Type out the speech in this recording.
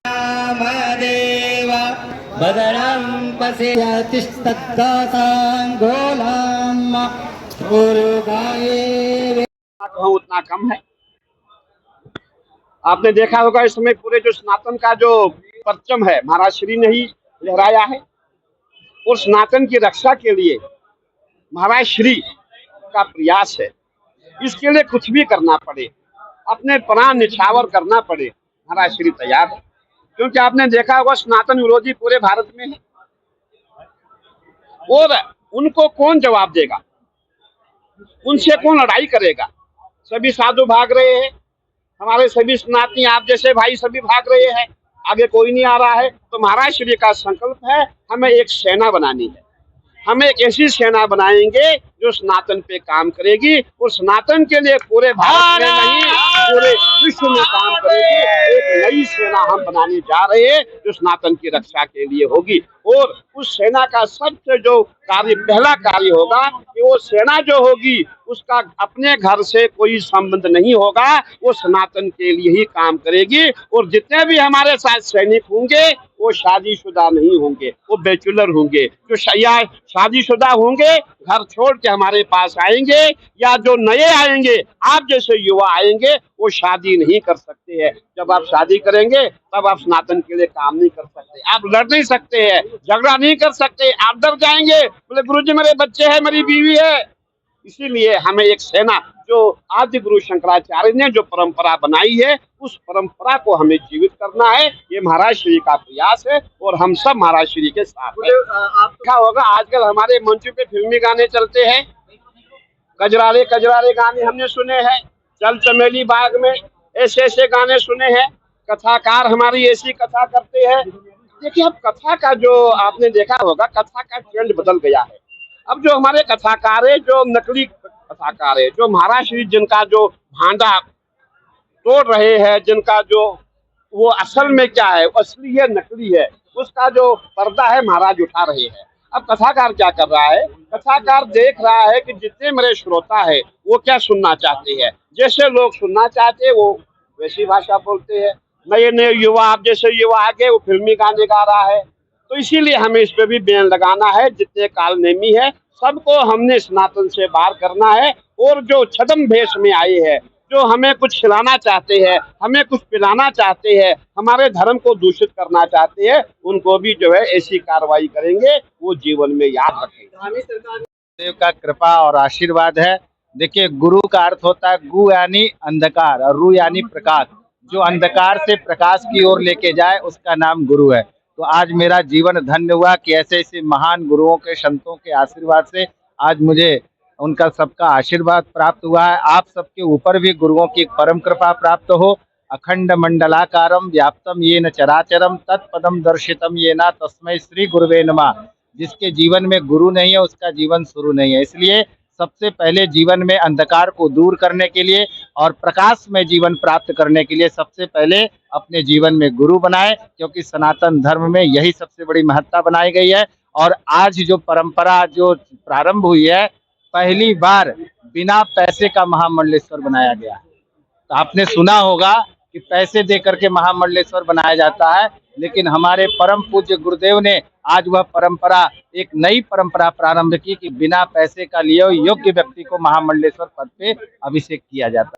रामदेव बदरं पश्यतिस्तत्तासाङ्गोलाम् उर्गाये कहूं उतना कम है। आपने देखा होगा इस समय पूरे जो सनातन का जो परचम है महाराज श्री ने ही लहराया है और सनातन की रक्षा के लिए महाराज श्री का प्रयास है। इसके लिए कुछ भी करना पड़े, अपने प्राण निछावर करना पड़े, महाराज श्री तैयार है। क्योंकि आपने देखा होगा सनातन विरोधी पूरे भारत में है और उनको कौन जवाब देगा, उनसे कौन लड़ाई करेगा। सभी साधु भाग रहे हैं, हमारे सभी सनातनी आप जैसे भाई सभी भाग रहे हैं, आगे कोई नहीं आ रहा है। तो महाराज श्री का संकल्प है हमें एक सेना बनानी है। हम एक ऐसी सेना बनाएंगे जो सनातन पे काम करेगी और सनातन के लिए पूरे भारत में नहीं पूरे विश्व में काम करेगी। एक नई सेना हम बनाने जा रहे हैं जो सनातन की रक्षा के लिए होगी और उस सेना का सबसे जो कार्य पहला कार्य होगा कि वो सेना जो होगी उसका अपने घर से कोई संबंध नहीं होगा, वो सनातन के लिए ही काम करेगी। और जितने भी हमारे साथ सैनिक होंगे वो शादीशुदा नहीं होंगे, वो बैचलर होंगे। जो शादीशुदा होंगे घर छोड़ के हमारे पास आएंगे या जो नए आएंगे आप जैसे युवा आएंगे वो शादी नहीं कर सकते हैं। जब आप शादी करेंगे तब आप सनातन के लिए काम नहीं कर सकते, आप लड़ नहीं सकते हैं, झगड़ा नहीं कर सकते, आप डर जाएंगे, बोले गुरुजी मेरे बच्चे हैं, मेरी बीवी है। इसीलिए हमें एक सेना जो आदि गुरु शंकराचार्य ने जो परंपरा बनाई है उस परंपरा को हमें जीवित करना है। ये महाराज श्री का प्रयास है और हम सब महाराज श्री के साथ हैं। आप देखा होगा आजकल हमारे मंच पे फिल्मी गाने चलते हैं, कजरारे कजरारे गाने हमने सुने हैं, चल चमेली बाग में ऐसे ऐसे गाने सुने हैं, कथाकार हमारी ऐसी कथा करते हैं। देखिए अब कथा का जो आपने देखा होगा कथा का ट्रेंड बदल गया है। अब जो हमारे कथाकार है, जो नकली कथाकार है, जो महाराज श्री जिनका जो भांडा तोड़ रहे हैं, जिनका जो वो असल में क्या है, असली है नकली है, उसका जो पर्दा है महाराज उठा रहे हैं। अब कथाकार क्या कर रहा है, कथाकार देख रहा है कि जितने मेरे श्रोता है वो क्या सुनना चाहते हैं, जैसे लोग सुनना चाहते हैं वो वैसी भाषा बोलते हैं। नए नए युवा आप जैसे युवा आगे वो फिल्मी गाने गा रहा है। तो इसीलिए हमें इस पे भी बैन लगाना है। जितने कालनेमी है सबको हमने सनातन से बाहर करना है और जो छद्म भेष में आए हैं, जो हमें कुछ खिलाना चाहते हैं, हमें कुछ पिलाना चाहते हैं, हमारे धर्म को दूषित करना चाहते हैं, उनको भी जो है ऐसी कार्रवाई करेंगे, वो जीवन में याद रखेंगे। देव का कृपा और आशीर्वाद है। देखिए गुरु का अर्थ होता है गु यानी अंधकार और रु यानी प्रकाश। जो अंधकार से प्रकाश की ओर लेके जाए उसका नाम गुरु है। तो आज मेरा जीवन धन्य हुआ कि ऐसे ऐसे महान गुरुओं के संतों के आशीर्वाद से आज मुझे उनका सबका आशीर्वाद प्राप्त हुआ है। आप सबके ऊपर भी गुरुओं की परम कृपा प्राप्त हो। अखंड मंडलाकारम व्याप्तम येन चराचरम तत्पदम दर्शितम येना तस्मै श्री गुरुवे नमः। जिसके जीवन में गुरु नहीं है उसका जीवन शुरू नहीं है। इसलिए सबसे पहले जीवन में अंधकार को दूर करने के लिए और प्रकाश में जीवन प्राप्त करने के लिए सबसे पहले अपने जीवन में गुरु बनाए, क्योंकि सनातन धर्म में यही सबसे बड़ी महत्ता बनाई गई है। और आज जो परंपरा जो प्रारंभ हुई है, पहली बार बिना पैसे का महामंडलेश्वर बनाया गया। तो आपने सुना होगा कि पैसे दे करके महामंडलेश्वर बनाया जाता है, लेकिन हमारे परम पूज्य गुरुदेव ने आज वह परंपरा एक नई परंपरा प्रारंभ की कि बिना पैसे का लिए योग्य व्यक्ति को महामंडलेश्वर पद पे अभिषेक किया जाता है।